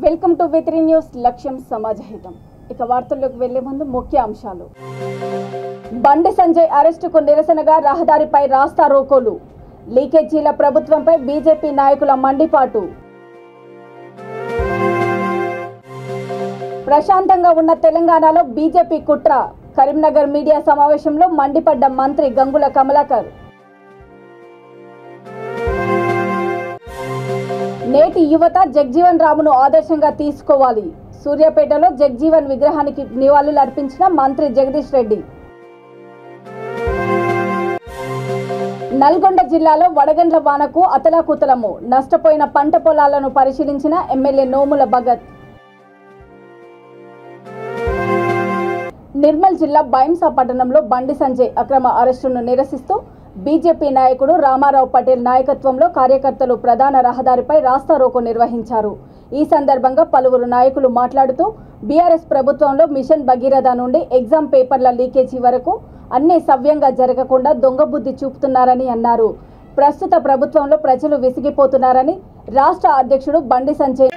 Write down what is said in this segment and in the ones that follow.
Welcome to V3 news లక్ష్యం సమాజహితం. ఇక వార్తల్లోకి వెళ్లే ముందు ముఖ్య అంశాలు. బండి సంజయ్ అరెస్టుకు నిరసనగా రహదారిపై రాస్తా రోకోలు. లీకేజీల ప్రభుత్వంపై బీజేపీ నాయకుల మండిపాటు. ప్రశాంతంగా ఉన్న తెలంగాణలో బీజేపీ కుట్ర. కరీంనగర్ మీడియా సమావేశంలో మండిపడ్డ మంత్రి గంగుల కమలాకర్. నేటి యువత జగ్జీవన్ రామును ఆదర్శంగా తీసుకోవాలి. సూర్యాపేటలో జగ్జీవన్ విగ్రహానికి నివాళులు అర్పించిన మంత్రి జగదీష్ రెడ్డి. నల్గొండ జిల్లాలో వడగండ్ల వానకు అతలాకుతలము. నష్టపోయిన పంట పొలాలను పరిశీలించిన ఎమ్మెల్యే నోముల భగత్. నిర్మల్ జిల్లా బైంసా పట్టణంలో బండి సంజయ్ అక్రమ అరెస్టును నిరసిస్తూ బీజేపీ నాయకుడు రామారావు పటేల్ నాయకత్వంలో కార్యకర్తలు ప్రధాన రహదారిపై రాస్తా రోకో నిర్వహించారు. ఈ సందర్భంగా పలువురు నాయకులు మాట్లాడుతూ బీఆర్ఎస్ ప్రభుత్వంలో మిషన్ భగీరథ నుండి ఎగ్జామ్ పేపర్ల లీకేజీ వరకు అన్నీ సవ్యంగా జరగకుండా దొంగ బుద్ధి చూపుతున్నారని అన్నారు. ప్రస్తుత ప్రభుత్వంలో ప్రజలు విసిగిపోతున్నారని రాష్ట్ర అధ్యక్షుడు బండి సంజయ్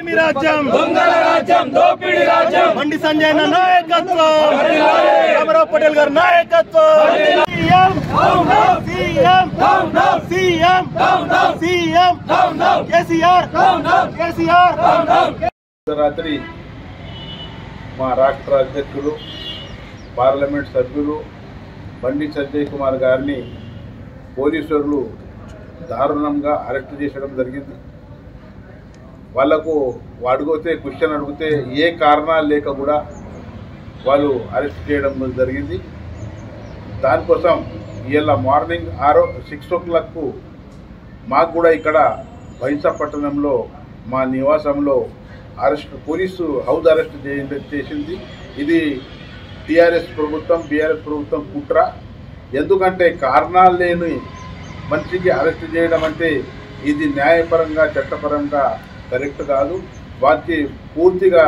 రామారావు పటేల్ గారి నాయకత్వం రాత్రి మా రాష్ట్ర అధ్యక్షులు పార్లమెంట్ సభ్యులు బండి సంజయ్ కుమార్ గారిని పోలీసులు దారుణంగా అరెస్ట్ చేయడం జరిగింది. వాళ్లకు క్వశ్చన్ అడిగితే ఏ కారణాలు లేక కూడా వాళ్ళు అరెస్ట్ చేయడం జరిగింది. దానికోసం ఇవాళ మార్నింగ్ 6 o'clock మాకు కూడా ఇక్కడ బైంసా పట్టణంలో మా నివాసంలో పోలీసు హౌస్ అరెస్ట్ చేసింది. ఇది బీఆర్ఎస్ ప్రభుత్వం కుట్ర. ఎందుకంటే కారణాలు లేని మనిషికి అరెస్ట్ చేయడం అంటే ఇది న్యాయపరంగా చట్టపరంగా కరెక్ట్ కాదు. వారికి పూర్తిగా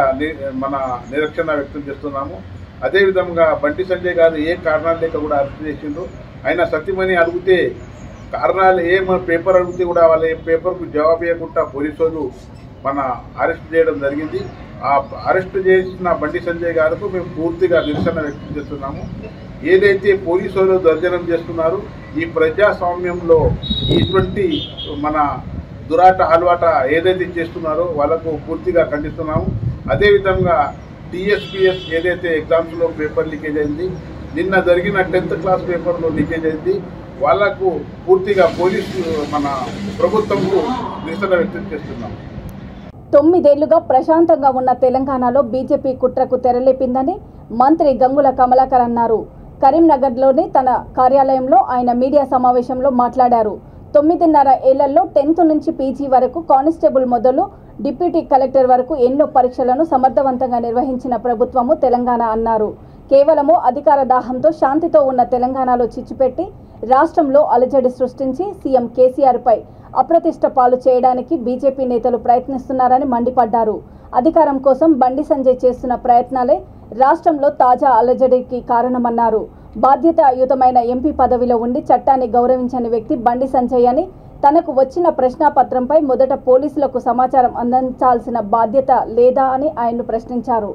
మన నిరక్షణ వ్యక్తం చేస్తున్నాము. అదేవిధంగా బండి సంజయ్ గారు ఏ కారణాలు లేక కూడా అరెస్ట్ చేసిండ్రు. ఆయన సత్యమని అడిగితే కారణాలు పేపర్ అడిగితే కూడా వాళ్ళ పేపర్కు జవాబు ఇవ్వకుండా పోలీసులు మన అరెస్ట్ చేయడం జరిగింది. ఆ అరెస్ట్ చేసిన బండి సంజయ్ గారికి మేము పూర్తిగా నిరసన వ్యక్తం చేస్తున్నాము. ఏదైతే పోలీసులు దర్శనం చేస్తున్నారు ఈ ప్రజాస్వామ్యంలో ఇటువంటి మన అలవాట ఏదైతే చేస్తున్నారో వాళ్ళకు పూర్తిగా ఖండిస్తున్నాము. అదేవిధంగా TSPS ఏదైతే ఎగ్జామ్స్లో పేపర్ లీకేజ్ అయింది, నిన్న జరిగిన 10th క్లాస్ పేపర్లో లీకేజ్ అయింది, వాళ్లకు పూర్తిగా పోలీసు మన ప్రభుత్వంకు నిరసన వ్యక్తం చేస్తున్నాము. 9 ఏళ్లుగా ప్రశాంతంగా ఉన్న తెలంగాణలో బీజేపీ కుట్రకు తెరలేపిందని మంత్రి గంగుల కమలాకర్ అన్నారు. కరీంనగర్లోని తన కార్యాలయంలో ఆయన మీడియా సమావేశంలో మాట్లాడారు. 9.5 ఏళ్లలో 10th నుంచి PG వరకు కానిస్టేబుల్ మొదలు డిప్యూటీ కలెక్టర్ వరకు ఎన్నో పరీక్షలను సమర్థవంతంగా నిర్వహించిన ప్రభుత్వము తెలంగాణ అన్నారు. కేవలము అధికార దాహంతో శాంతితో ఉన్న తెలంగాణలో చిచ్చుపెట్టి రాష్ట్రంలో అలజడి సృష్టించి సీఎం కేసీఆర్ పై అప్రతిష్ట పాలు చేయడానికి బీజేపీ నేతలు ప్రయత్నిస్తున్నారని మండిపడ్డారు. అధికారం కోసం బండి సంజయ్ చేస్తున్న ప్రయత్నాలే రాష్ట్రంలో తాజా అలజడికి కారణమన్నారు. బాధ్యతాయుతమైన ఎంపీ పదవిలో ఉండి చట్టాన్ని గౌరవించని వ్యక్తి బండి సంజయ్ అని, తనకు వచ్చిన ప్రశ్నాపత్రంపై మొదట పోలీసులకు సమాచారం అందించాల్సిన బాధ్యత లేదా అని ఆయన్ను ప్రశ్నించారు.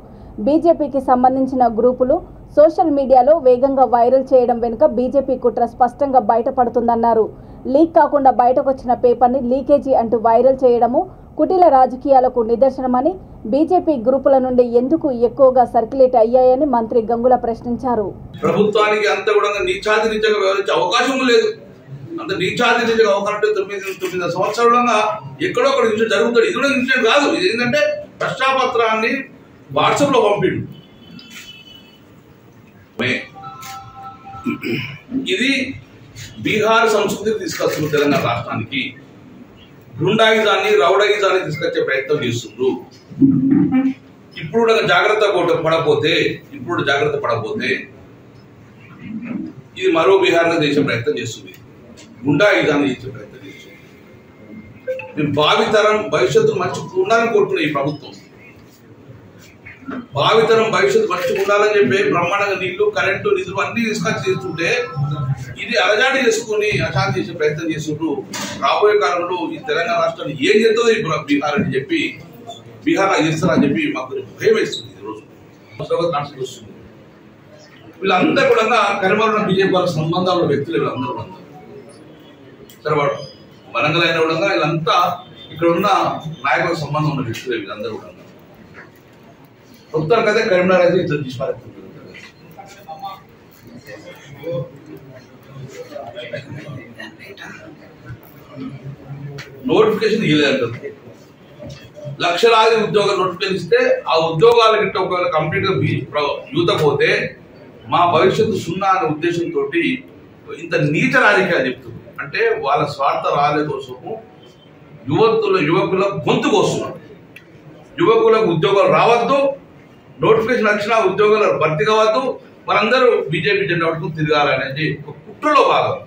బీజేపీకి సంబంధించిన గ్రూపులు సోషల్ మీడియాలో వేగంగా వైరల్ చేయడం వెనుక బీజేపీ కుట్ర స్పష్టంగా బయటపడుతుందన్నారు. లీక్ కాకుండా బయటకొచ్చిన పేపర్ని లీకేజీ అంటూ వైరల్ చేయడము కుటిల రాజకీయాలకు నిదర్శనమని, బీజేపీ గ్రూపుల నుండి ఎందుకు ఎక్కువగా సర్క్యులేట్ అయ్యాయని మంత్రి గంగుల ప్రశ్నించారు. ప్రభుత్వానికి అంత కూడా నీచాతిరీతిగా వ్యవహరించే అవకాశం లేదు. అంత నీచాతిరీతిగా అవకాశం 9 సంవత్సరాలుగా ఎక్కడో ఒక ఇన్సిడెంట్ జరుగుతాడు. ఇది కూడా ఇన్సిడెంట్ కాదు. ఇది ఏంటంటే ప్రశ్నాపత్రాన్ని వాట్సాప్ లో పంపిడు. ఇది బీహార్ సంస్కృతికి తీసుకొస్తుంది తెలంగాణ రాష్ట్రానికి. గుండాయిజాన్ని రౌడయిజాన్ని తీసుకొచ్చే ప్రయత్నం చేస్తుండ్రు. ఇప్పుడు జాగ్రత్త పడకపోతే ఇది మరో బీహార్గా చేసే ప్రయత్నం చేస్తుంది. గుండాయిజాన్ని చేసే ప్రయత్నం చేస్తుంది. మేము భావితరం భవిష్యత్తు మంచి ఉండాలని కోరుతున్నాం. ఈ ప్రభుత్వం భావితరం భవిష్యత్తు మంచిగా ఉండాలని చెప్పి బ్రహ్మాండంగా నీళ్లు, కరెంటు, నిధులు అన్ని తీసుకొచ్చి చేస్తుంటే ఇది అలజాడి చేసుకుని అశాంతి చేసే ప్రయత్నం చేస్తుండ్రు. రాబోయే కాలంలో ఈ తెలంగాణ రాష్ట్రాన్ని ఏం చేస్తుందో ఈ బీహార్ అని చెప్పి బీహార్ చేస్తారని చెప్పి మాకు భయం వేస్తుంది. ఈరోజు కాన్సెప్ట్ వస్తుంది. వీళ్ళందరూ కూడా కరీంనగర్ బీజేపీ వాళ్ళ సంబంధాలు వ్యక్తులు వీళ్ళందరూ కూడా. సరే వాడు వరంగల్ అయిన కూడా వీళ్ళంతా ఇక్కడ ఉన్న నాయకుల సంబంధం ఉన్న వ్యక్తులు వీళ్ళందరూ కూడా. ఉత్తర కదే కరీంనగర్ అయితే ఇద్దరు తీసుకురారు. నోటిఫికేషన్ ఇవ్వలేదంటారు. లక్షలాది ఉద్యోగాలు నోటిఫికేషన్ ఇస్తే ఆ ఉద్యోగాల గిట్ట ఒకవేళ కంప్లీట్ గా యూత పోతే మా భవిష్యత్తు సున్నా అనే ఉద్దేశంతో ఇంత నీచ రాజకీయాలు చెప్తుంది. అంటే వాళ్ళ స్వార్థ రాజకీయ కోసము యువకుల గొంతు కోస్తున్నారు. యువకులకు ఉద్యోగాలు రావద్దు, నోటిఫికేషన్ వచ్చిన ఉద్యోగాలు భర్తీ కావద్దు, మనందరూ బీజేపీ జెండా పట్టుకుని తిరగాలనేది ఒక కుట్రలో భాగం.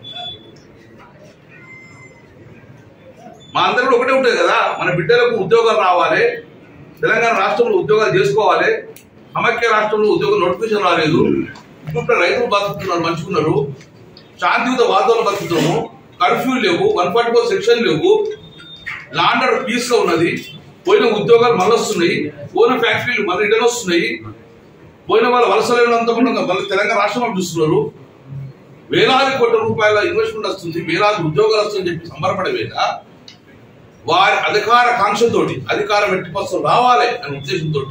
మా అందరూ ఒకటే ఉంటుంది కదా, మన బిడ్డలకు ఉద్యోగాలు రావాలి, తెలంగాణ రాష్ట్రంలో ఉద్యోగాలు చేసుకోవాలి. సమైక్య రాష్ట్రంలో ఉద్యోగం నోటిఫికేషన్ రాలేదు, ఇప్పుడు రైతులు బతుకుతున్నారు, మంచుకున్నారు, శాంతియుత వాతావరణం బతుకుతున్నాము, కర్ఫ్యూ లేవు, 144 సెక్షన్ లేవు, లాండ్ ఆర్డర్ పీస్ గా ఉన్నది. పోయిన ఉద్యోగాలు మళ్ళీ వస్తున్నాయి, పోయిన ఫ్యాక్టరీలు మళ్ళీ రిటర్న్ వస్తున్నాయి, పోయిన వాళ్ళ వలసలంతా మళ్ళీ తెలంగాణ రాష్ట్రం చూస్తున్నారు. వేలాది కోట్ల రూపాయల ఇన్వెస్ట్మెంట్ వస్తుంది, వేలాది ఉద్యోగాలు వస్తుందని చెప్పి సంబరపడేవేళ వారి అధికార కాంక్షతోటి అధికారం ఎట్టి రావాలి అనే ఉద్దేశంతో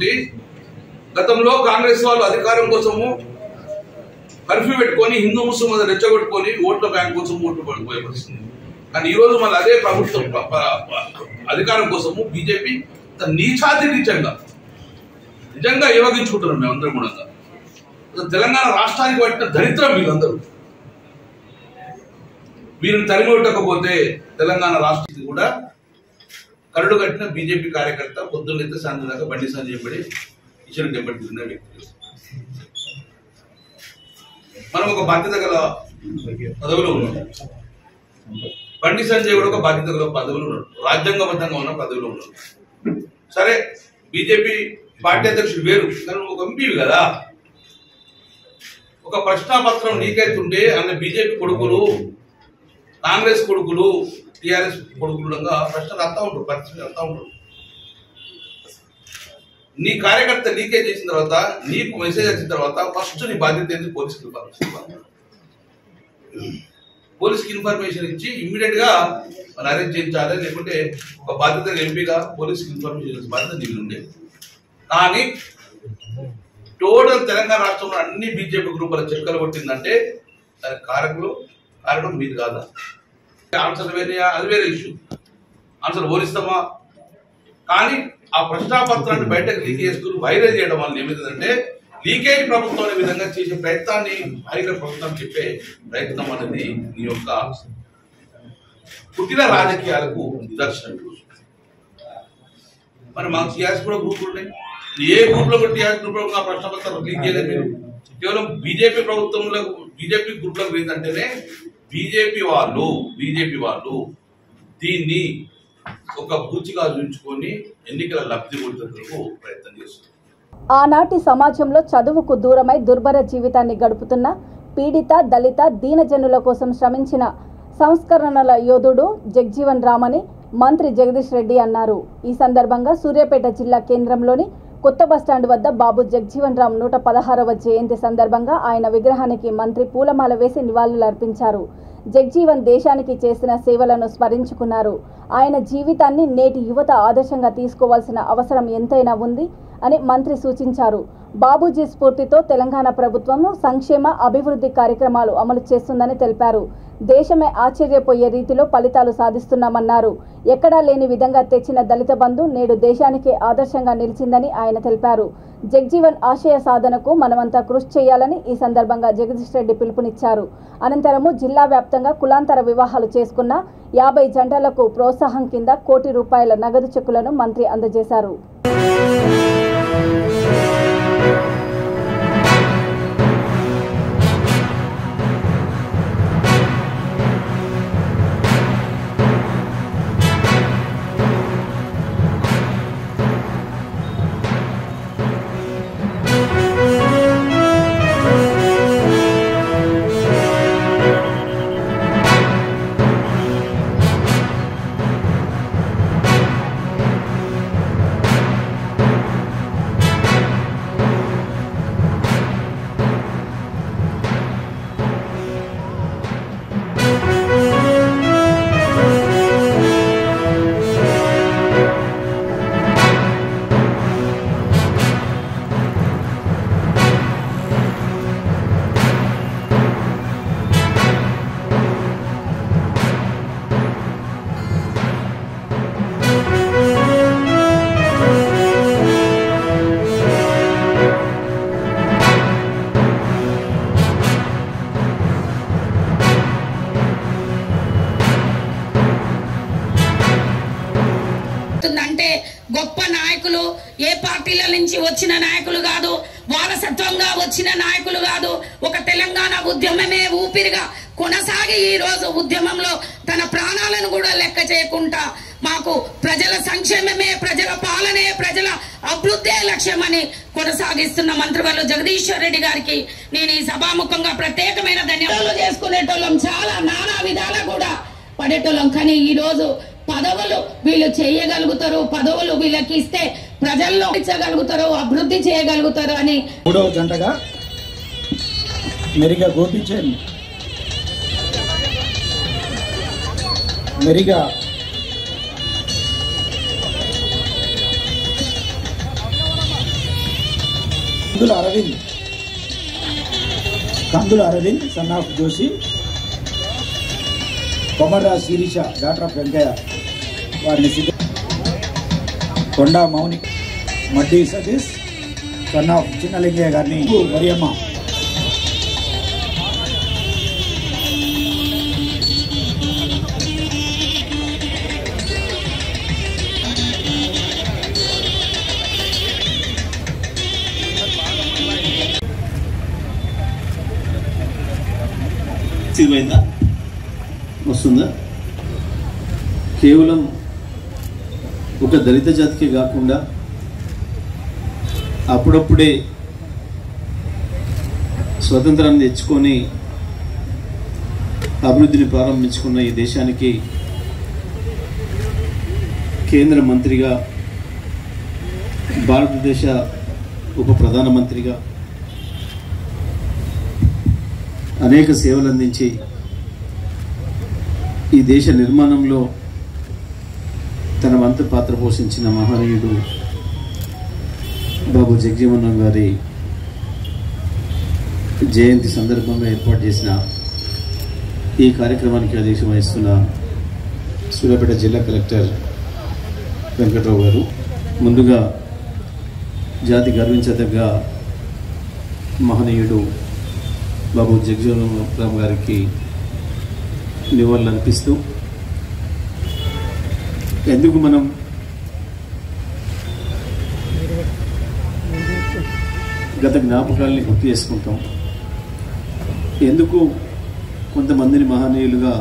గతంలో కాంగ్రెస్ వాళ్ళు అధికారం కోసము కర్ఫ్యూ పెట్టుకొని హిందూ ముస్లిం మధ్య రెచ్చగొట్టుకొని ఓట్ల బ్యాంక్ కోసం ఓట్లు పడిపోయే పరిస్థితి. కానీ ఈ రోజు మళ్ళీ అదే ప్రభుత్వం అధికారం కోసము బీజేపీ నీచాతి నీచంగా నిజంగా ఏవగించుకుంటున్నాం మేమందరం కూడా. తెలంగాణ రాష్ట్రానికి పట్టిన దరిద్రం వీళ్ళందరూ. వీరిని తరిమికొట్టకపోతే తెలంగాణ రాష్ట్రానికి కూడా కరడు కట్టిన బీజేపీ కార్యకర్త పొద్దున్నైతే సాయంత్రం దాకా బండి సంజయ్ పడి ఇచ్చిన దెబ్బలు తిన్న వ్యక్తులు. మనం ఒక బాధ్యత గల పదవిలో ఉన్నాం. బండి సంజయ్ కూడా ఒక బాధ్యత గల పదవిలో ఉన్నాడు, రాజ్యాంగబద్ధంగా ఉన్న పదవిలో ఉన్నాడు. సరే బీజేపీ పార్టీ అధ్యక్షుడు వేరు, కానీ ఒక ఎంపీవి కదా. ఒక ప్రశ్నాపత్రం నీకైతుంటే అన్న బీజేపీ కొడుకులు, కాంగ్రెస్ కొడుకులు, టిఆర్ఎస్ కొడుకులు ప్రశ్నలు వస్తా ఉంటారు, పరిస్థితులు వస్తా ఉంటారు. నీ కార్యకర్త లీకేజ్ చేసిన తర్వాత, నీకు మెసేజ్ వచ్చిన తర్వాత ఫస్ట్ నీ బాధ్యత ఏంటి? పోలీసుకి ఇన్ఫర్మేషన్ ఇచ్చి ఇమ్మీడియట్ గా మనం అరెస్ట్ చేయించాలి. లేకుంటే ఒక బాధ్యత ఎంపీగా పోలీసుకి ఇన్ఫర్మేషన్ ఇచ్చే బాధ్యత నీకు ఉండేది. కానీ టోటల్ తెలంగాణ రాష్ట్రంలో అన్ని బీజేపీ గ్రూపుల చిరకలు కొట్టిందంటే దానికి కారణం మీది కాదా? ఆన్సర్ వేరే, అది వేరే ఇష్యూ. ఆన్సర్ ఓరిస్తామా? కానీ ఆ ప్రశ్నాపత్రాన్ని బయటకు లీక్ చేసుకుని వైరల్ చేయడం వల్ల ఏమవుతుందంటే లీకేజ్ ప్రభుత్వం అనే విధంగా చేసే ప్రయత్నాన్ని హరికర్ ప్రభుత్వం చెప్పే ప్రయత్నం అనేది నీ యొక్క పుట్టిన రాజకీయాలకు నిదర్శనం. మరి మాకు టీఆర్ఎస్ కూడా గ్రూపులు ఉన్నాయి. ఏ గ్రూప్ లో కూడా టీఆర్ఎస్ గ్రూప్ లో ఆ ప్రశ్నపత్రం లీక్ చేయలేదు మీరు. కేవలం బీజేపీ ప్రభుత్వంలో బీజేపీ గ్రూప్ లో ఏంటంటేనే బీజేపీ వాళ్ళు దీన్ని ఒక పూచిగా చూపించుకొని ఎన్నికల లబ్ధి పొందేందుకు ప్రయత్నం చేస్తున్నారు. ఆనాటి సమాజంలో చదువుకు దూరమై దుర్భర జీవితాన్ని గడుపుతున్న పీడిత, దళిత, దీనజనుల కోసం శ్రమించిన సంస్కరణల యోధుడు జగ్జీవన్ రామ్ అని మంత్రి జగదీష్ రెడ్డి అన్నారు. ఈ సందర్భంగా సూర్యాపేట జిల్లా కేంద్రంలోని కొత్త బస్టాండ్ వద్ద బాబు జగ్జీవన్ రామ్ 116వ జయంతి సందర్భంగా ఆయన విగ్రహానికి మంత్రి పూలమాల వేసి నివాళులర్పించారు. జగ్జీవన్ దేశానికి చేసిన సేవలను స్మరించుకున్నారు. ఆయన జీవితాన్ని నేటి యువత ఆదర్శంగా తీసుకోవాల్సిన అవసరం ఎంతైనా ఉంది అని మంత్రి సూచించారు. బాబూజీ స్ఫూర్తితో తెలంగాణ ప్రభుత్వం సంక్షేమ అభివృద్ధి కార్యక్రమాలు అమలు చేస్తుందని తెలిపారు. దేశమే ఆశ్చర్యపోయే రీతిలో ఫలితాలు సాధిస్తున్నామన్నారు. ఎక్కడా లేని విధంగా తెచ్చిన దళిత బంధు నేడు దేశానికే ఆదర్శంగా నిలిచిందని ఆయన తెలిపారు. జగ్జీవన్ ఆశయ సాధనకు మనమంతా కృషి చేయాలని ఈ సందర్భంగా జగదీష్ రెడ్డి పిలుపునిచ్చారు. అనంతరము జిల్లా వ్యాప్తంగా కులాంతర వివాహాలు చేసుకున్న 50 జంటలకు ప్రోత్సాహం కింద ₹1 కోటి నగదు చెక్కులను మంత్రి అందజేశారు. నుంచి వచ్చిన నాయకులు కాదు, వారసత్వంగా వచ్చిన నాయకులు కాదు. ఒక తెలంగాణ ఉద్యమమే ఊపిరిగా కొనసాగి ఈ రోజు ఉద్యమంలో తన ప్రాణాలను కూడా లెక్క చేయకుండా మాకు ప్రజల సంక్షేమమే, ప్రజల పాలనే, ప్రజల అభివృద్ధే లక్ష్యమని కొనసాగిస్తున్న మంత్రివర్యులు జగదీశ్వర్ రెడ్డి గారికి నేను ఈ సభాముఖంగా ప్రత్యేకమైన ధన్యవాదాలు చేసుకునేటోళ్ళం. చాలా నానా విధాలా కూడా పడేటోళ్ళం. కానీ ఈ రోజు పదవులు వీళ్ళు చేయగలుగుతారు, పదవులు వీళ్ళకి ఇస్తే ప్రజల్లో ఇచ్చగలుగుతారు, అభివృద్ధి చేయగలుగుతారు అని మూడవ జంటగా మెరిగా గోపించండి, మెరిగా Kandula Arvind son of Joshi, Komarraj Shirisha daughter of Venkaiah వారిని, కొండా మౌని మడ్డి సతీష్ సన్ ఆఫ్ చిన్నలింగయ్య గారిని, మరియమ్మ వస్తుందా? కేవలం ఒక దళిత జాతికి కాకుండా అప్పుడప్పుడే స్వతంత్రాన్ని తెచ్చుకొని అభివృద్ధిని ప్రారంభించుకున్న ఈ దేశానికి కేంద్ర మంత్రిగా, భారతదేశ ఉప ప్రధానమంత్రిగా అనేక సేవలు అందించి ఈ దేశ నిర్మాణంలో తన వంతు పాత్ర పోషించిన మహనీయుడు బాబు జగజీవన్ రామ్ గారి జయంతి సందర్భంగా ఏర్పాటు చేసిన ఈ కార్యక్రమానికి అధ్యక్షత వహిస్తున్న సూర్యాపేట జిల్లా కలెక్టర్ వెంకట్రావు గారు, ముందుగా జాతి గర్వించదగ్గ మహనీయుడు బాబు జగజీవన్ రామ్ గారికి నివాళులు అర్పిస్తూ, ఎందుకు మనం గత జ్ఞాపకాలని గుర్తు చేసుకుంటాం, ఎందుకు కొంతమందిని మహనీయులుగా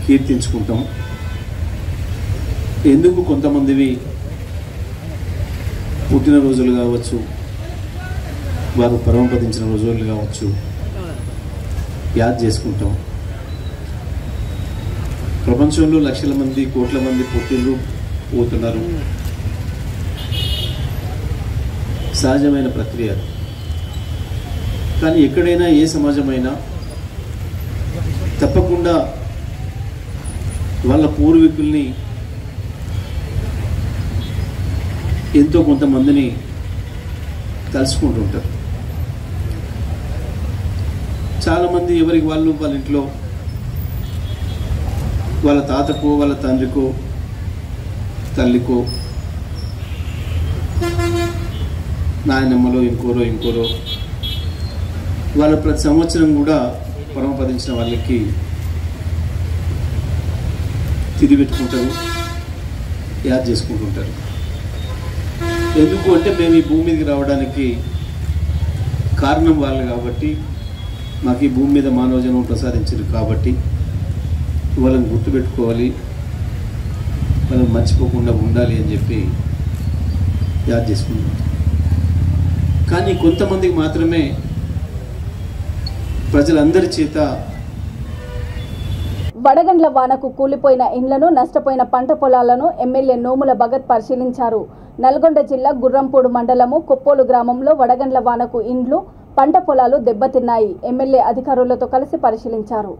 కీర్తించుకుంటాం, ఎందుకు కొంతమందివి పుట్టినరోజులు కావచ్చు, వారు పరమపదించిన రోజులు కావచ్చు యాద్ చేసుకుంటాం. ప్రపంచంలో లక్షల మంది, కోట్ల మంది పుట్టిళ్ళు పోతున్నారు, సహజమైన ప్రక్రియ. కానీ ఎక్కడైనా ఏ సమాజమైనా తప్పకుండా వాళ్ళ పూర్వీకుల్ని ఎంతో కొంతమందిని తలుచుకుంటూ ఉంటారు. చాలామంది ఎవరికి వాళ్ళు వాళ్ళ ఇంట్లో వాళ్ళ తాతకో, వాళ్ళ తండ్రికో, తల్లికో, నాయనమ్మలో ఇంకోరో వాళ్ళు ప్రతి సంవత్సరం కూడా పరమపదించిన వాళ్ళకి తిరిగి పెట్టుకుంటారు, యాద్ చేసుకుంటుంటారు. ఎందుకు అంటే మేము ఈ భూమి మీదకి రావడానికి కారణం వాళ్ళు కాబట్టి, మాకు ఈ భూమి మీద మానవ జన్మ ప్రసాదించారు కాబట్టి వాళ్ళని గుర్తుపెట్టుకోవాలి, వాళ్ళని మర్చిపోకుండా ఉండాలి అని చెప్పి యాద్ చేసుకుంటాం. కానీ కొంతమందికి మాత్రమే ప్రజలందరి చేత వడగండ్ల వానకు కూలిపోయిన ఇండ్లను, నష్టపోయిన పంట పొలాలను ఎమ్మెల్యే నోముల భగత్ పరిశీలించారు. నల్గొండ జిల్లా గుర్రంపూడు మండలము కొప్పోలు గ్రామంలో వడగండ్ల వానకు ఇండ్లు, పంట పొలాలు దెబ్బతిన్నాయి. ఎమ్మెల్యే అధికారులతో కలిసి పరిశీలించారు.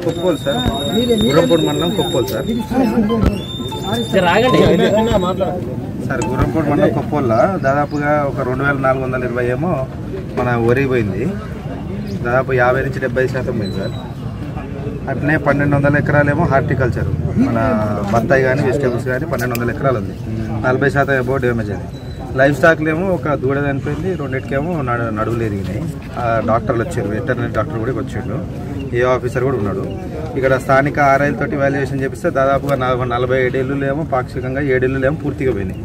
కొప్పోలు సార్, గుర్రంపూడి మండలం కొప్పోలు సార్. సార్ గుర్రంపూడి మండలం కొప్పోల్లో దాదాపుగా ఒక 2420 ఏమో మన వరి పోయింది, దాదాపు 50 నుంచి 70% పోయింది సార్. అట్లనే 1200 ఎకరాలేమో హార్టికల్చర్, మన బత్తాయి కానీ వెజిటేబుల్స్ కానీ 1200 ఎకరాలు ఉంది, 40% అబౌ డ్యామేజ్ అయింది. లైఫ్ స్టాక్లేమో ఒక దూడ చనిపోయింది, రెండింటికేమో నడువులు ఎరిగినాయి. డాక్టర్లు వచ్చారు, వెటర్నరీ డాక్టర్ కూడా వచ్చిండు. ఏ ఆఫీసర్ కూడా ఉన్నాడు. ఇక్కడ స్థానిక ఆర్ఐల తోటి వాల్యుయేషన్ చేపిస్తే దాదాపుగా 47 ఇళ్ళు ఏమో పాక్షికంగా 7 ఇళ్ళు ఏమో పూర్తిగా పోయినాయి.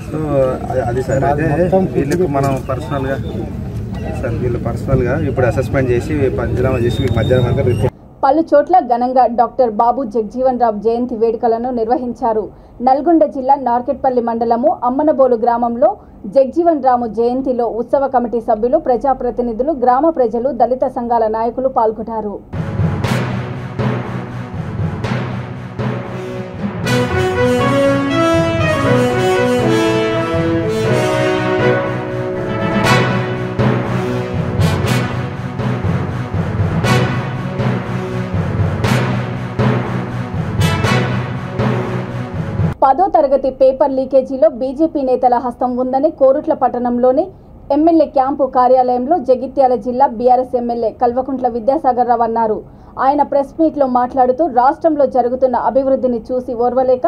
సో అది సార్ అదే వీళ్ళకు మనం పర్సనల్గా ఇప్పుడు అసెస్మెంట్ చేసి పంచనామా చేసి మధ్యాహ్నం అంతా రిపోర్ట్. పలు చోట్ల ఘనంగా డాక్టర్ బాబు జగ్జీవన్ రామ్ జయంతి వేడుకలను నిర్వహించారు. నల్గొండ జిల్లా నార్కెట్పల్లి మండలము అమ్మనబోలు గ్రామంలో జగ్జీవన్ రాము జయంతిలో ఉత్సవ కమిటీ సభ్యులు, ప్రజాప్రతినిధులు, గ్రామ ప్రజలు, దళిత సంఘాల నాయకులు పాల్గొన్నారు. పదో తరగతి పేపర్ లీకేజీలో బీజేపీ నేతల హస్తం ఉందని కోరుట్ల పట్టణంలోని ఎమ్మెల్యే క్యాంపు కార్యాలయంలో జగిత్యాల జిల్లా బీఆర్ఎస్ ఎమ్మెల్యే కల్వకుంట్ల విద్యాసాగర్ రావు అన్నారు. ఆయన ప్రెస్ మీట్లో మాట్లాడుతూ రాష్ట్రంలో జరుగుతున్న అభివృద్ధిని చూసి ఓర్వలేక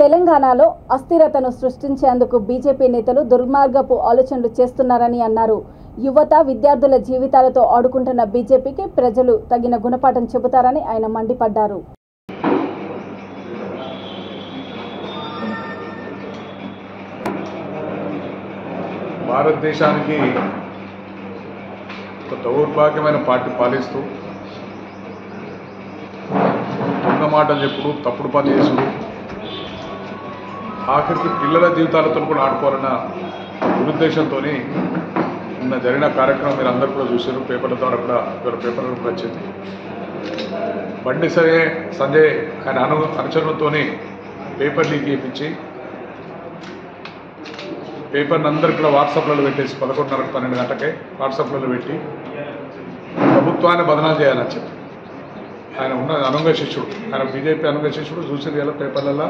తెలంగాణలో అస్థిరతను సృష్టించేందుకు బీజేపీ నేతలు దుర్మార్గపు ఆలోచనలు చేస్తున్నారని అన్నారు. యువత, విద్యార్థుల జీవితాలతో ఆడుకుంటున్న బీజేపీకి ప్రజలు తగిన గుణపాఠం చెబుతారని ఆయన మండిపడ్డారు. భారతదేశానికి ఒక దౌర్భాగ్యమైన పార్టీ పాలిస్తూ దొంగ మాటలు చెప్పుడు, తప్పుడు పని చేసుడు, ఆఖరికి పిల్లల జీవితాలతో కూడా ఆడుకోవాలన్న దురుద్దేశంతో నిన్న జరిగిన కార్యక్రమం మీరు అందరూ కూడా చూశారు. పేపర్ల ద్వారా కూడా ఇవాళ పేపర్లో కూడా వచ్చింది. బండి సంజయ్ ఆయన అనుచరులతో పేపర్ లీక్ చేయించి పేపర్ని అందరికి కూడా వాట్సాప్లలో పెట్టేసి 11:30-12 గంటకే వాట్సాప్లలో పెట్టి ప్రభుత్వాన్ని బదనాలు చేయాలని చెప్పి ఆయన ఉన్న అనుంగ శిష్యుడు, ఆయన బీజేపీ అనుంగ శిష్యుడు చూసింది కదా పేపర్లలో.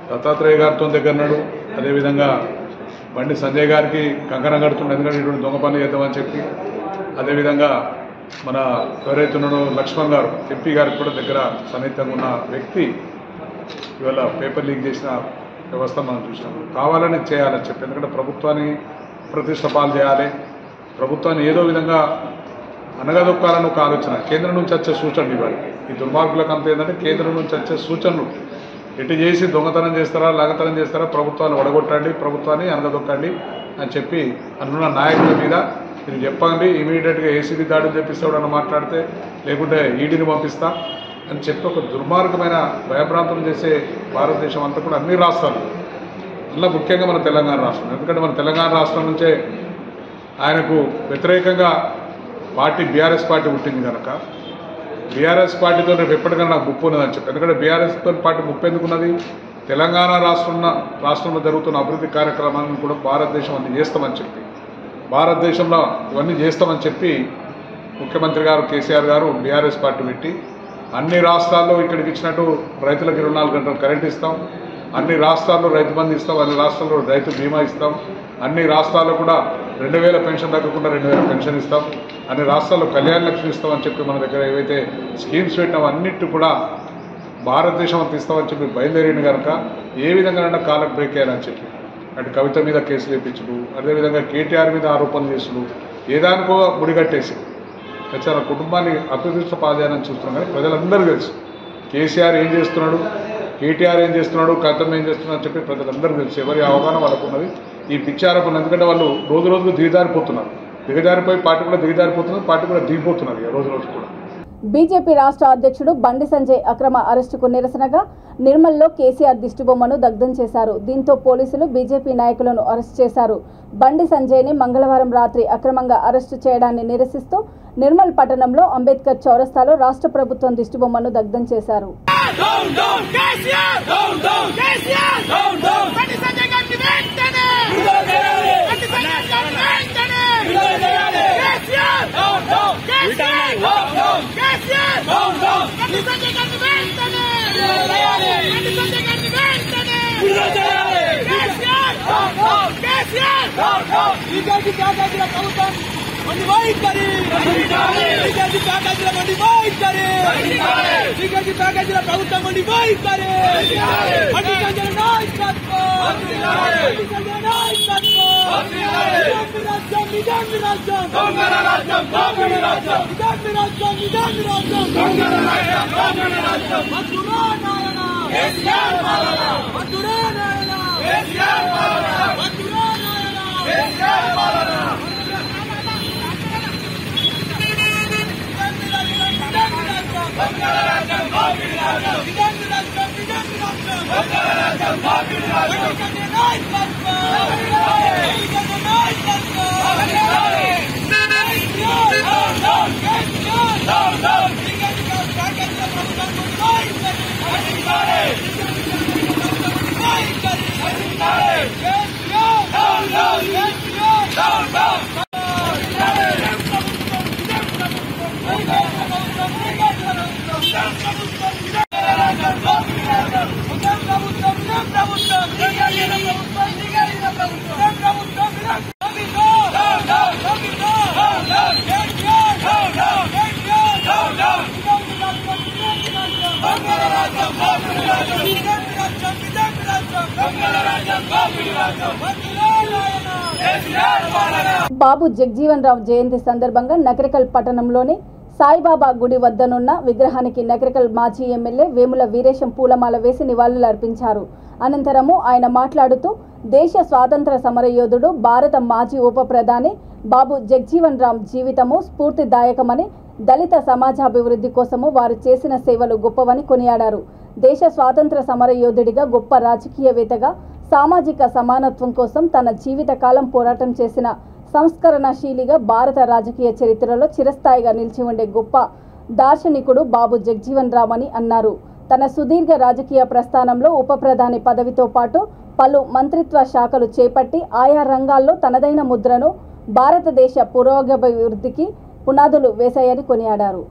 దత్తాత్రేయ గారితో దగ్గరన్నాడు, అదేవిధంగా బండి సంజయ్ గారికి కంకణం కడుతున్నాడు, ఎందుకంటే ఇటువంటి దొంగ పనులు చేద్దామని చెప్పి. అదేవిధంగా మన ఎవరైతే ఉన్నాడో లక్ష్మణ్ గారు ఎంపీ గారికి కూడా దగ్గర సన్నిహితంగా ఉన్న వ్యక్తి ఇవాళ పేపర్ లీక్ చేసిన వ్యవస్థ మనం చూసినాం. కావాలని చేయాలని చెప్పి, ఎందుకంటే ప్రభుత్వాన్ని ప్రతిష్ట పాలు చేయాలి, ప్రభుత్వాన్ని ఏదో విధంగా అనగదొక్కాలని ఒక ఆలోచన. కేంద్రం నుంచి వచ్చే సూచనలు ఇవ్వాలి. ఈ దుర్మార్గులకు అంత ఏంటంటే కేంద్రం నుంచి వచ్చే సూచనలు ఎటు చేసి దొంగతనం చేస్తారా, లాగతనం చేస్తారా, ప్రభుత్వాన్ని ఒడగొట్టండి, ప్రభుత్వాన్ని అనగదొక్కండి అని చెప్పి అనున్న నాయకుల మీద మీరు చెప్పండి. ఇమీడియట్గా ఏసీబీ దాడులు చేపిస్తాడని మాట్లాడితే, లేకుంటే ఈడీని పంపిస్తా అని చెప్పి ఒక దుర్మార్గమైన భయభ్రాంతులు చేసే భారతదేశం అంతా కూడా అన్ని రాష్ట్రాలు, ఇలా ముఖ్యంగా మన తెలంగాణ రాష్ట్రం. ఎందుకంటే మన తెలంగాణ రాష్ట్రం నుంచే ఆయనకు వ్యతిరేకంగా పార్టీ బీఆర్ఎస్ పార్టీ పుట్టింది కనుక బీఆర్ఎస్ పార్టీతో రేపు ఎప్పటికైనా నాకు ముప్పు ఉన్నదని చెప్పి. ఎందుకంటే బీఆర్ఎస్తో పార్టీ ముప్పు ఎందుకున్నది? తెలంగాణ రాష్ట్రంలో జరుగుతున్న అభివృద్ధి కార్యక్రమాలను కూడా భారతదేశం అన్ని చేస్తామని చెప్పి, భారతదేశంలో ఇవన్నీ చేస్తామని చెప్పి ముఖ్యమంత్రి గారు కేసీఆర్ గారు బీఆర్ఎస్ పార్టీ పెట్టి అన్ని రాష్ట్రాల్లో ఇక్కడికి ఇచ్చినట్టు రైతులకు 24 గంటలు కరెంట్ ఇస్తాం, అన్ని రాష్ట్రాల్లో రైతు బంధు ఇస్తాం, అన్ని రాష్ట్రాల్లో రైతు బీమా ఇస్తాం, అన్ని రాష్ట్రాల్లో కూడా 2000 పెన్షన్ తగ్గకుండా 2000 పెన్షన్ ఇస్తాం, అన్ని రాష్ట్రాల్లో కళ్యాణ లక్ష్మి ఇస్తామని చెప్పి మన దగ్గర ఏవైతే స్కీమ్స్ పెట్టినామో అన్నిటి కూడా భారతదేశం అంత ఇస్తామని చెప్పి బయలుదేరింది కనుక ఏ విధంగా కాలకు బ్రేక్ అయ్యాలని చెప్పి అటు కవిత మీద కేసులు వేయించుడు, అదేవిధంగా కేటీఆర్ మీద ఆరోపణలు చేసుడు, ఏదానికో ముడిగట్టేసి చాలా కుటుంబాన్ని అప్రతిష్ట పాదాలని చూస్తున్నాం. కానీ ప్రజలందరూ తెలుసు కేసీఆర్ ఏం చేస్తున్నాడు, కేటీఆర్ ఏం చేస్తున్నాడు, కవితం ఏం చేస్తున్నాడు అని చెప్పి ప్రజలందరూ తెలుసు. ఎవరి అవగాహన వాళ్ళకు ఉన్నది. ఈ పిచ్చి ఆరోపణలు ఎందుకంటే వాళ్ళు రోజు రోజుకు దిగజారిపోతున్నారు, దిగజారిపోయి పార్టీ కూడా దిగజారిపోతున్నారు, పార్టీ కూడా దిగిపోతున్నది రోజు రోజు కూడా. బీజేపీ రాష్ట్ర అధ్యక్షుడు బండి సంజయ్ అక్రమ అరెస్టుకు నిరసనగా నిర్మల్లో కేసీఆర్ దిష్టిబొమ్మను దగ్ధం చేశారు. దీంతో పోలీసులు బీజేపీ నాయకులను అరెస్టు చేశారు. బండి సంజయ్ని మంగళవారం రాత్రి అక్రమంగా అరెస్టు చేయడాన్ని నిరసిస్తూ నిర్మల్ పట్టణంలో అంబేద్కర్ చౌరస్తాలో రాష్ట్ర ప్రభుత్వం దిష్టిబొమ్మను దగ్ధం చేశారు. ప్రభుత్వం బాబు జగజీవన్ రావు జయంతి సందర్భంగా నకరికల్ పట్టణంలోని సాయిబాబా గుడి వద్దనున్న విగ్రహానికి నకరికల్ మాజీ ఎమ్మెల్యే వేముల వీరేశం పూలమాల వేసి నివాళులర్పించారు. అనంతరము ఆయన మాట్లాడుతూ దేశ స్వాతంత్ర సమరయోధుడు భారత మాజీ ఉప ప్రధాని బాబు జగజీవన్ రామ్ జీవితము స్ఫూర్తిదాయకమని, దళిత సమాజాభివృద్ధి కోసము వారు చేసిన సేవలు గొప్పవని కొనియాడారు. దేశ స్వాతంత్ర సమరయోధుడిగా, గొప్ప రాజకీయవేత్తగా, సామాజిక సమానత్వం కోసం తన జీవితకాలం పోరాటం చేసిన సంస్కరణశీలిగా భారత రాజకీయ చరిత్రలో చిరస్థాయిగా నిలిచి ఉండే గొప్ప దార్శనికుడు బాబు జగజీవన్ రామ్ అని అన్నారు. తన సుదీర్ఘ రాజకీయ ప్రస్థానంలో ఉప ప్రధాని పదవితో పాటు పలు మంత్రిత్వ శాఖలు చేపట్టి ఆయా రంగాల్లో తనదైన ముద్రను భారతదేశ పురోగభివృద్ధికి పునాదులు వేశాయని కొనియాడారు.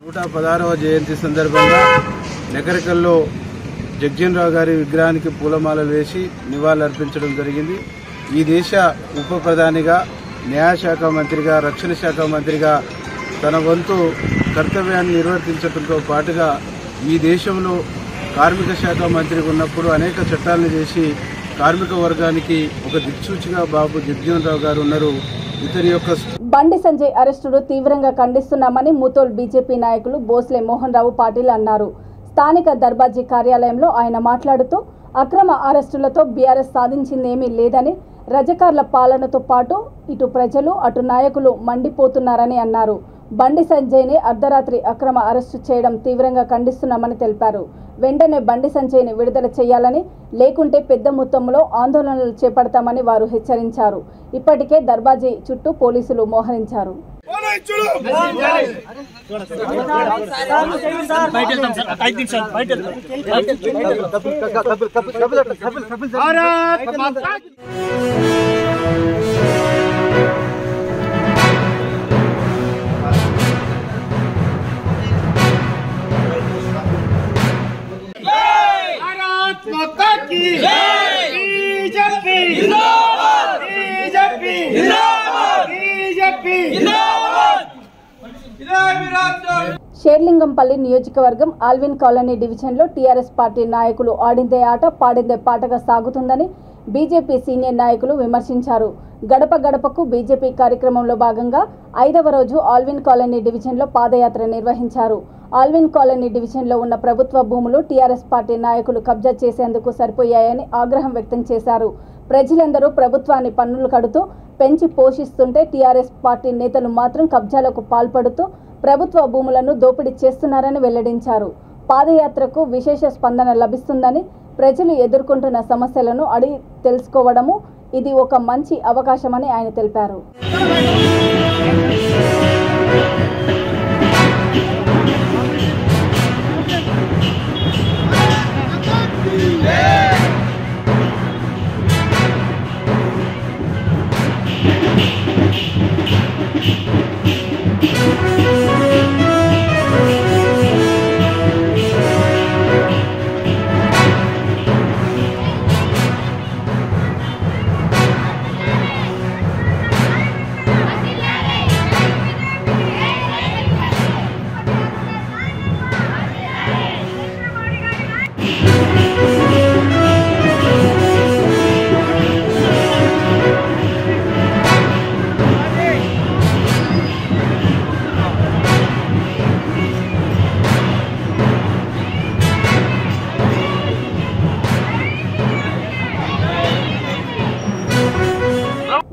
నూట 16వ జయంతి సందర్భంగా నకరికల్లో జగజీవన్ రావు గారి విగ్రహానికి పూలమాలలు వేసి నివాళులర్పించడం జరిగింది. ఈ దేశ ఉప ప్రధానిగా, న్యాయశాఖ మంత్రిగా, రక్షణ శాఖ మంత్రిగా తన వంతు కర్తవ్యాన్ని నిర్వర్తించడంతో పాటుగా ఈ దేశంలో కార్మిక శాఖ మంత్రిగా ఉన్నప్పుడు అనేక చట్టాలను చేసి కార్మిక వర్గానికి ఒక దిక్సూచిగా బాబు జగజీవన్ రావు గారు ఉన్నారు. ఇతని యొక్క బండి సంజయ్ అరెస్టును తీవ్రంగా ఖండిస్తున్నామని ముతోల్ బీజేపీ నాయకులు బోస్లే మోహన్ రావు పాటిల్ అన్నారు. స్థానిక దర్బాజీ కార్యాలయంలో ఆయన మాట్లాడుతూ అక్రమ అరెస్టులతో బీఆర్ఎస్ సాధించిందేమీ లేదని, రజకార్ల పాలనతో పాటు ఇటు ప్రజలు అటు నాయకులు మండిపోతున్నారని అన్నారు. బండి సంజయ్ని అర్ధరాత్రి అక్రమ అరెస్టు చేయడం తీవ్రంగా ఖండిస్తున్నామని తెలిపారు. వెంటనే బండి సంజయ్ని విడుదల చేయాలని, లేకుంటే పెద్ద మొత్తంలో ఆందోళనలు చేపడతామని వారు హెచ్చరించారు. ఇప్పటికే దర్బాజీ చుట్టూ పోలీసులు మోహరించారు. షేర్లింగంపల్లి నియోజకవర్గం ఆల్విన్ కాలనీ డివిజన్లో టీఆర్ఎస్ పార్టీ నాయకులు ఆడిందే ఆట పాడిందే పాటగా సాగుతుందని బీజేపీ సీనియర్ నాయకులు విమర్శించారు. గడప గడపకు బీజేపీ కార్యక్రమంలో భాగంగా 5వ రోజు ఆల్విన్ కాలనీ డివిజన్లో పాదయాత్ర నిర్వహించారు. ఆల్విన్ కాలనీ డివిజన్లో ఉన్న ప్రభుత్వ భూములు టీఆర్ఎస్ పార్టీ నాయకులు కబ్జా చేసేందుకు సరిపోయాయని ఆగ్రహం వ్యక్తం చేశారు. ప్రజలందరూ ప్రభుత్వాన్ని పన్నులు కడుతూ పెంచి పోషిస్తుంటే టీఆర్ఎస్ పార్టీ నేతలు మాత్రం కబ్జాలకు పాల్పడుతూ ప్రభుత్వ భూములను దోపిడీ చేస్తున్నారని వెల్లడించారు. పాదయాత్రకు విశేష స్పందన లభిస్తుందని, ప్రజలు ఎదుర్కొంటున్న సమస్యలను అడిగి తెలుసుకోవడము ఇది ఒక మంచి అవకాశమని ఆయన తెలిపారు.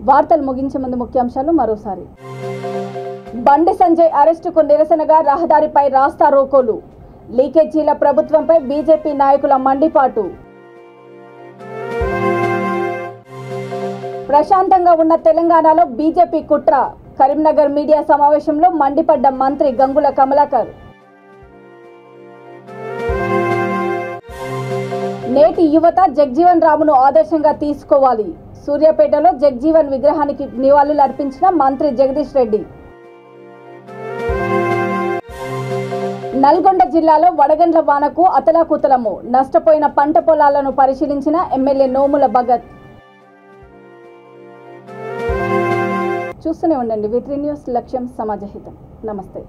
వార్తలు ముగించే ముందు ముఖ్యాంశాలు మరోసారి. బండి సంజయ్ అరెస్టుకు నిరసనగా రహదారిపై రాస్తా రోకోలు. లీకేజీల ప్రభుత్వంపై బీజేపీ నాయకుల మండిపాటు. ప్రశాంతంగా ఉన్న తెలంగాణలో బీజేపీ కుట్ర. కరీంనగర్ మీడియా సమావేశంలో మండిపడ్డ మంత్రి గంగుల కమలాకర్. నేటి యువత జగ్జీవన్ రామును ఆదర్శంగా తీసుకోవాలి. సూర్యాపేటలో జగ్జీవన్ విగ్రహానికి నివాళులు అర్పించిన మంత్రి జగదీష్ రెడ్డి. నల్గొండ జిల్లాలో వడగండ్ల వానకు అతలాకుతలము. నష్టపోయిన పంట పొలాలను పరిశీలించిన ఎమ్మెల్యే నోముల భగత్. చూస్తూనే ఉండండి V3 న్యూస్, లక్ష్యం సమాజహితం. నమస్తే.